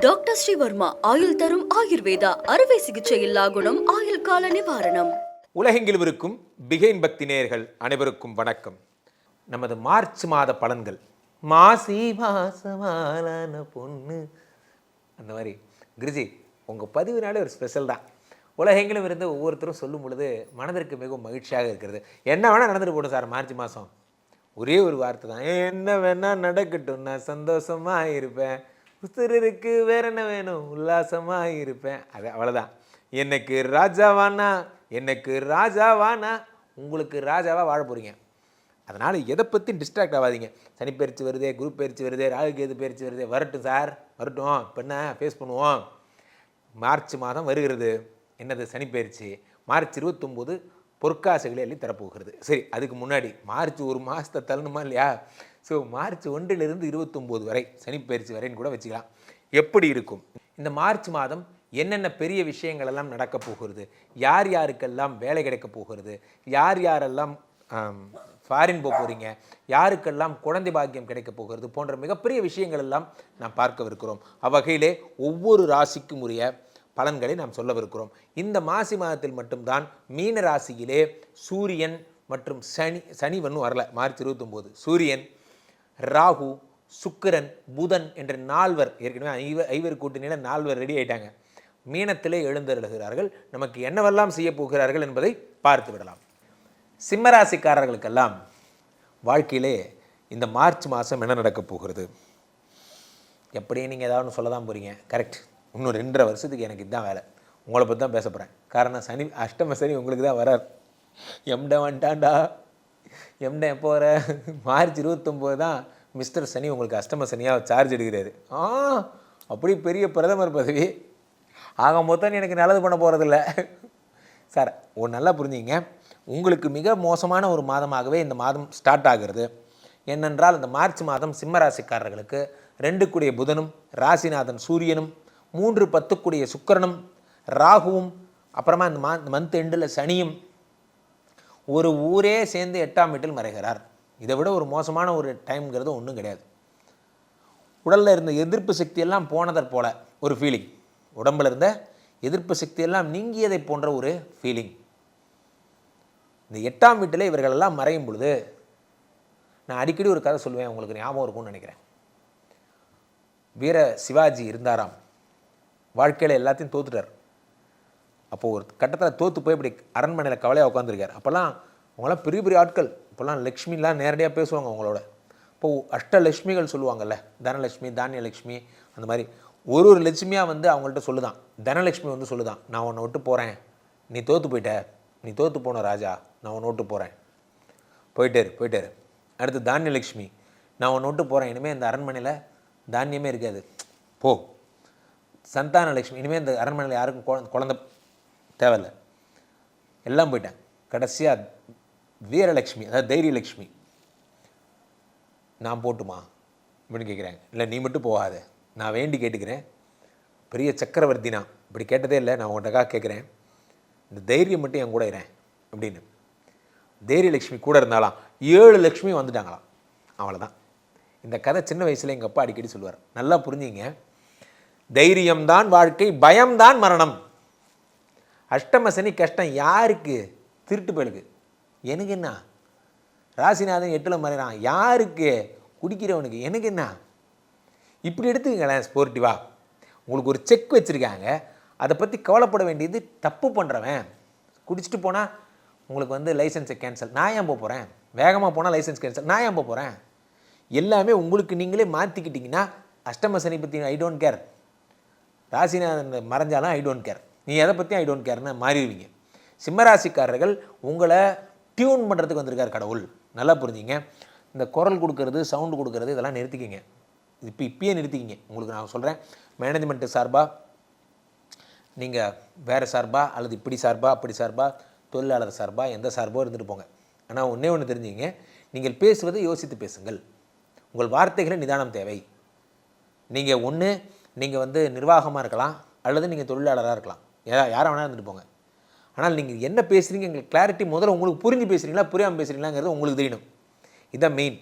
Doctor Sreevarma ஆயுள் தரும் ஆயுர்வேதா அறுவை சிகிச்சை இல்லா குணம் ஆயுள் கால நிவாரணம். உலகெங்கிலும் இருக்கும் பிகைன் பக்தி நேயர்கள் அனைவருக்கும் வணக்கம். நமது மார்ச் மாத பலன்கள். மாசி மாசமான பொண்ணு அந்த மாதிரி குருஜி உங்கள் பதிவுனாலே ஒரு ஸ்பெஷல் தான். உலகெங்கிலும் இருந்து ஒவ்வொருத்தரும் சொல்லும் பொழுது மனதிற்கு மிகவும் மகிழ்ச்சியாக இருக்கிறது. என்ன வேணால் நடந்துட்டு போடும் சார், மார்ச் மாதம் ஒரே ஒரு வார்த்தை தான், என்ன வேணால் நடக்கட்டும், நான் சந்தோஷமாக இருப்பேன், உசுருக்கு வேற என்ன வேணும், உல்லாசமாக இருப்பேன். அது அவ்வளோதான். எனக்கு ராஜாவானா, எனக்கு ராஜாவானா, உங்களுக்கு ராஜாவாக வாழ போகிறீங்க. அதனால் எதை பற்றி டிஸ்ட்ராக்ட் ஆகாதீங்க. சனி பயிற்சி வருதே, குரு பயிற்சி வருதே, ராகு கேது பயிற்சி வருதே, வரட்டும் சார் வரட்டும், இப்போ என்ன ஃபேஸ் பண்ணுவோம். மார்ச் மாதம் வருகிறது. என்னது சனி பயிற்சி. மார்ச் 29 பொற்காசுகளை அள்ளி தரப்போகிறது. சரி, அதுக்கு முன்னாடி மார்ச் ஒரு மாதத்தை தள்ளணுமா இல்லையா? ஸோ மார்ச் 1லிருந்து 29 வரை சனி பயிற்சி வரைன்னு கூட வச்சுக்கலாம். எப்படி இருக்கும் இந்த மார்ச் மாதம்? என்னென்ன பெரிய விஷயங்கள் எல்லாம் நடக்க போகிறது, யார் யாருக்கெல்லாம் வேலை கிடைக்க போகிறது, யார் யாரெல்லாம் ஃபாரின் போக போகிறீங்க, யாருக்கெல்லாம் குழந்தை பாக்கியம் கிடைக்க போகிறது போன்ற மிகப்பெரிய விஷயங்கள் எல்லாம் நாம் பார்க்கவிருக்கிறோம். அவ்வகையிலே ஒவ்வொரு ராசிக்கும் உரிய பலன்களை நாம் சொல்லவிருக்கிறோம். இந்த மாசி மாதத்தில் மட்டும்தான் மீன ராசியிலே சூரியன் மற்றும் சனி ஒன்றும் வரல. மார்ச் 29 சூரியன், ராகு, சுக்கிரன், புதன் என்ற 4 ஏற்கனவே ஐவர் கூட்டணியில் 4 ரெடி ஆயிட்டாங்க. மீனத்திலே எழுந்தருளுகிறார்கள். நமக்கு என்னவெல்லாம் செய்ய போகிறார்கள் என்பதை பார்த்து விடலாம். சிம்மராசிக்காரர்களுக்கெல்லாம் வாழ்க்கையிலே இந்த மார்ச் மாதம் என்ன நடக்கப் போகிறது, எப்படி நீங்கள் ஏதாவது ஒன்று சொல்ல தான் போகிறீங்க. கரெக்ட். இன்னும் 2.5 வருஷத்துக்கு எனக்கு இதுதான் வேலை. உங்களை பற்றி தான் பேச போகிறேன். காரணம் சனி, அஷ்டம சனி உங்களுக்கு தான் வரார். எம்ட வந்துட்டான்டா, எம்ட எப்போ வர? மார்ச் 29 தான் மிஸ்டர் சனி உங்களுக்கு அஷ்டம சனியாக சார்ஜ் எடுக்கிறாரு. அப்படி பெரிய பிரதமர் பதவி. ஆக மொத்தம் எனக்கு நல்லது பண்ண போகிறதில்ல சார். ஒரு நல்லா புரிஞ்சுங்க, உங்களுக்கு மிக மோசமான ஒரு மாதமாகவே இந்த மாதம் ஸ்டார்ட் ஆகிறது. என்னென்றால் இந்த மார்ச் மாதம் சிம்மராசிக்காரர்களுக்கு 2 கூடிய புதனும், ராசிநாதன் சூரியனும், 3 10 கூடிய சுக்கிரனும், ராகுவும், அப்புறமா இந்த மந்த் எண்டில் சனியும், ஒரு ஊரே சேர்ந்து 8ஆம் வீட்டில் மறைகிறார். இதை விட ஒரு மோசமான ஒரு டைம்ங்கிறது ஒன்றும் கிடையாது. உடலில் இருந்த எதிர்ப்பு சக்தியெல்லாம் போனதற் போல ஒரு ஃபீலிங், உடம்பில் இருந்த எதிர்ப்பு சக்தியெல்லாம் நீங்கியதை போன்ற ஒரு ஃபீலிங். இந்த 8ஆம் வீட்டில் இவர்களெல்லாம் மறையும் பொழுது, நான் அடிக்கடி ஒரு கதை சொல்லுவேன், உங்களுக்கு ஞாபகம் இருக்கும்னு நினைக்கிறேன். வீர சிவாஜி இருந்தாராம். வாழ்க்கையில் எல்லாத்தையும் தோத்துட்டார். அப்போது ஒரு கட்டத்தில் தோற்று போய் இப்படி அரண்மனையில் கவலையாக உட்காந்துருக்கார். அப்போல்லாம் அவங்களாம் பெரிய பெரிய ஆட்கள். இப்போல்லாம் லக்ஷ்மிலாம் நேரடியாக பேசுவாங்க அவங்களோட. இப்போது அஷ்டலட்சுமிகள் சொல்லுவாங்கள்ல, தனலட்சுமி, தானியலட்சுமி, அந்த மாதிரி ஒரு லட்சுமியாக வந்து அவங்கள்ட்ட சொல்லுதான். தனலட்சுமி வந்து சொல்லுதான், நான் உன்னை விட்டு போகிறேன், நீ தோற்று போயிட்ட, நீ தோற்று போன ராஜா, நான் உன்னை விட்டு போகிறேன், போயிட்டாரு. அடுத்து தானியலட்சுமி, நான் உன்னை விட்டு போகிறேன், இனிமேல் இந்த அரண்மனையில் தானியமே இருக்காது, போ. சந்தானலட்சுமி, இனிமேல் இந்த அரண்மனையில் யாருக்கும் குழந்தை தேவையில்லை, எல்லாம் போயிட்டேன். கடைசியாக வீரலட்சுமி, அதாவது தைரியலட்சுமி, நான் போட்டுமா அப்படின்னு கேட்குறாங்க. இல்லை நீ மட்டும் போகாத, நான் வேண்டி கேட்டுக்கிறேன், பெரிய சக்கரவர்த்தி நான் இப்படி கேட்டதே இல்லை, நான் உங்கள்கிட்டக்காக கேட்குறேன், இந்த தைரியம் மட்டும் என் கூட இருக்கிறேன் அப்படின்னு. தைரியலட்சுமி கூட இருந்தாலாம் 7 லட்சுமி வந்துட்டாங்களாம். அவ்வளோதான். இந்த கதை சின்ன வயசில் எங்கள் அப்பா அடிக்கடி சொல்லுவார். நல்லா புரிஞ்சிங்க, தைரியம்தான் வாழ்க்கை, பயம்தான் மரணம். அஷ்டம சனி கஷ்டம் யாருக்கு? திருட்டு பயலுக்கு. எனக்கு என்ன? ராசிநாதன் 8ல் மறைறான் யாருக்கு? குடிக்கிறவனுக்கு. எனக்கு என்ன? இப்படி எடுத்துக்கங்களேன் ஸ்போர்ட்டிவா. உங்களுக்கு ஒரு செக் வச்சுருக்காங்க, அதை பற்றி கவலைப்பட வேண்டியது தப்பு பண்ணுறவன். குடிச்சிட்டு போனால் உங்களுக்கு வந்து லைசன்ஸை கேன்சல், நான் ஏன் போக போகிறேன்? வேகமாக போனால் லைசன்ஸ் கேன்சல், நான் ஏன் போக போகிறேன்? எல்லாமே உங்களுக்கு நீங்களே மாற்றிக்கிட்டிங்கன்னா அஷ்டம சனி பற்றி ஐ டோன்ட் கேர், ராசிநாதன் மறைஞ்சாலும் ஐ டோன்ட் கேர், நீ எதை பற்றியும் ஐ டோன்ட் கேர்னு மாறிடுவீங்க. சிம்மராசிக்காரர்கள் உங்களை டியூன் பண்ணுறதுக்கு வந்திருக்கார் கடவுள். நல்லா புரிஞ்சிங்க. இந்த குரல் கொடுக்கறது, சவுண்டு கொடுக்கறது இதெல்லாம் நிறுத்திக்கிங்க. இப்பயே நிறுத்திக்கிங்க. உங்களுக்கு நான் சொல்கிறேன், மேனேஜ்மெண்ட்டு சார்பாக நீங்கள் வேறு சார்பாக அல்லது இப்படி சார்பாக அப்படி சார்பாக தொழிலாளர் சார்பாக எந்த சார்போ இருந்துட்டு போங்க. ஆனால் ஒன்று தெரிஞ்சுங்க, நீங்கள் பேசுவதை யோசித்து பேசுங்கள். உங்கள் வார்த்தைகளை நிதானம் தேவை. நீங்கள் நீங்கள் வந்து நிர்வாகமாக இருக்கலாம் அல்லது நீங்கள் தொழிலாளராக இருக்கலாம், யாரை வேணால் இருந்துட்டு போங்க. ஆனால் நீங்கள் என்ன பேசுகிறீங்க எங்களுக்கு கிளாரிட்டி முதல்ல உங்களுக்கு புரிஞ்சு பேசுகிறீங்களா புரியாமல் பேசுகிறீங்களாங்கிறது உங்களுக்கு தெரியணும். இதான் மெயின்.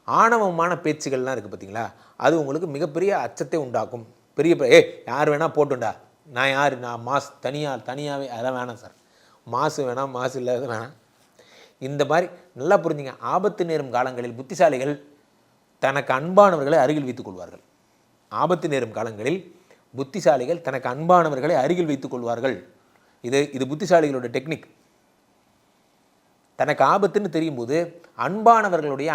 ஆணவமான பேச்சுகள்லாம் இருக்குது பார்த்தீங்களா, அது உங்களுக்கு மிகப்பெரிய அச்சத்தை உண்டாக்கும். யார் வேணால் போட்டுண்டா, நான் யார், நான் மாஸ் தனியாகவே அதெல்லாம் வேணாம் சார், மாசு வேணாம், மாசு இல்லாத வேணாம். இந்த மாதிரி நல்லா புரிஞ்சுங்க. ஆபத்து நேரும் காலங்களில் புத்திசாலிகள் தனக்கு அன்பானவர்களை அருகில் வைத்துக் கொள்வார்கள். ஆபத்து நேரும் காலங்களில் புத்திசாலிகள் தனக்கு அன்பானவர்களை அருகில் வைத்துக் கொள்வார்கள். இது புத்திசாலிகளோட டெக்னிக். தனக்கு ஆபத்துன்னு தெரியும் போது அன்பானவர்களுடைய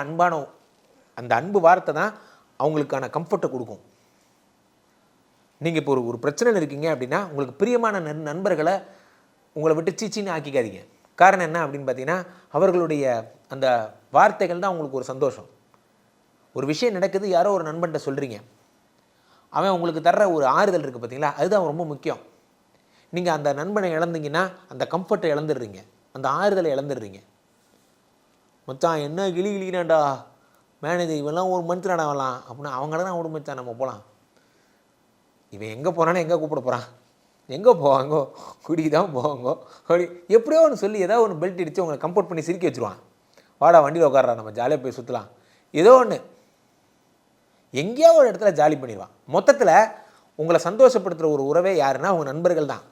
அந்த அன்பு வார்த்தை தான் அவங்களுக்கான கம்ஃபர்ட்டை கொடுக்கும். நீங்கள் இப்போ ஒரு பிரச்சனையில் இருக்கீங்க அப்படின்னா உங்களுக்கு பிரியமான நண்பர்களை உங்களை விட்டு சீச்சின்னு ஆக்கிக்காதீங்க. காரணம் என்ன அப்படின்னு பார்த்தீங்கன்னா, அவர்களுடைய அந்த வார்த்தைகள் தான் உங்களுக்கு ஒரு சந்தோஷம். ஒரு விஷயம் நடக்குது, யாரோ ஒரு நண்பன்கிட்ட சொல்கிறீங்க, அவன் உங்களுக்கு தர்ற ஒரு ஆறுதல் இருக்குது பார்த்தீங்களா, அதுதான் ரொம்ப முக்கியம். நீங்கள் அந்த நண்பனை இழந்தீங்கன்னா அந்த கம்ஃபர்ட்டை இழந்துடுறீங்க, அந்த ஆறுதலை இழந்துடுறீங்க. மச்சான் என்ன கிளினாண்டா மேனேஜர், இவெல்லாம் ஒரு மனுஷனாடா வரலாம் அப்படின்னா அவங்களாம் ஒரு மச்சான் நம்ம போகலாம். இவன் எங்கே போனாலும் எங்கே கூப்பிட போகிறான், எங்கே போவாங்கோ, குடிக்கு தான் போவாங்கோ அப்படி எப்படியோ ஒன்று சொல்லி ஏதோ ஒன்று பெல்ட் அடித்து உங்களை கம்ஃபர்ட் பண்ணி சிரிக்க வச்சுருவான். வாடா வண்டியில் உட்கார்றா, நம்ம ஜாலியாக போய் சுற்றலாம், ஏதோ ஒன்று எங்கேயோ ஒரு இடத்துல ஜாலி பண்ணிடுவான். மொத்தத்தில் உங்களை சந்தோஷப்படுத்துகிற ஒரு உறவே யாருன்னா உங்கள் நண்பர்கள் தான்.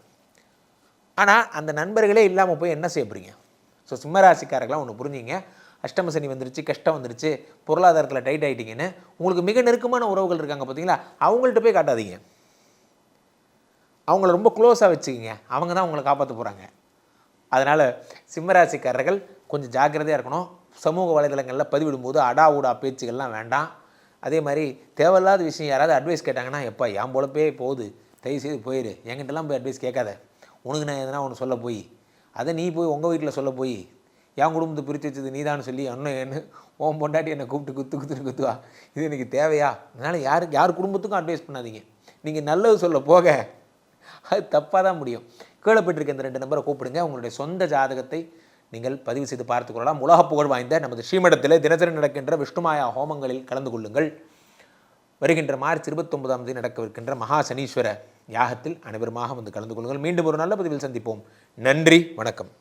ஆனால் அந்த நண்பர்களே இல்லாமல் போய் என்ன செய்ய போகிறீங்க? ஸோ சிம்மராசிக்காரர்களாம் ஒன்று புரிஞ்சிங்க. அஷ்டம சனி வந்துருச்சு, கஷ்டம் வந்துருச்சு, பொருளாதாரத்தில் டைட் ஆகிட்டிங்கன்னு உங்களுக்கு மிக நெருக்கமான உறவுகள் இருக்காங்க பார்த்தீங்களா, அவங்கள்ட்ட போய் காட்டாதீங்க. அவங்கள ரொம்ப க்ளோஸாக வச்சுக்கிங்க, அவங்க தான் உங்களை காப்பாற்ற போகிறாங்க. அதனால் சிம்மராசிக்காரர்கள் கொஞ்சம் ஜாக்கிரதையாக இருக்கணும். சமூக வலைதளங்களில் பதிவிடும்போது ஊடா பேச்சுகள்லாம் வேண்டாம். அதே மாதிரி தேவையில்லாத விஷயம் யாராவது அட்வைஸ் கேட்டாங்கன்னா, எப்பா என் பொழப்பே போகுது, தயவுசெய்து போயிடு, என்கிட்டலாம் போய் அட்வைஸ் கேட்காத, உனக்கு நான் எதனா ஒன்று சொல்ல போய் அதை நீ போய் உங்கள் வீட்டில் சொல்ல போய் என் குடும்பத்தை பிரித்து வச்சது நீதான்னு சொல்லி என்ன உன் பொண்டாட்டி என்னை கூப்பிட்டு குத்துவா, இது எனக்கு தேவையா? அதனால் யார் குடும்பத்துக்கும் அட்வைஸ் பண்ணாதீங்க. நீங்கள் நல்லது சொல்ல போக அது தப்பாக தான் முடியும். கீழே போய்ட்டுருக்க இந்த 2 நம்பரை கூப்பிடுங்க. உங்களுடைய சொந்த ஜாதகத்தை நீங்கள் பதிவு செய்து பார்த்து கொள்ளலாம். உலக புகழ் வாய்ந்த நமது ஸ்ரீமடத்தில் தினசரி நடக்கின்ற விஷ்ணுமாயா ஹோமங்களில் கலந்து கொள்ளுங்கள். வருகின்ற மார்ச் 29ஆம் தேதி நடக்கவிருக்கின்ற மகா சனீஸ்வர யாகத்தில் அனைவருமாக வந்து கலந்து கொள்ளுங்கள். மீண்டும் ஒரு நல்ல பதிவில் சந்திப்போம். நன்றி, வணக்கம்.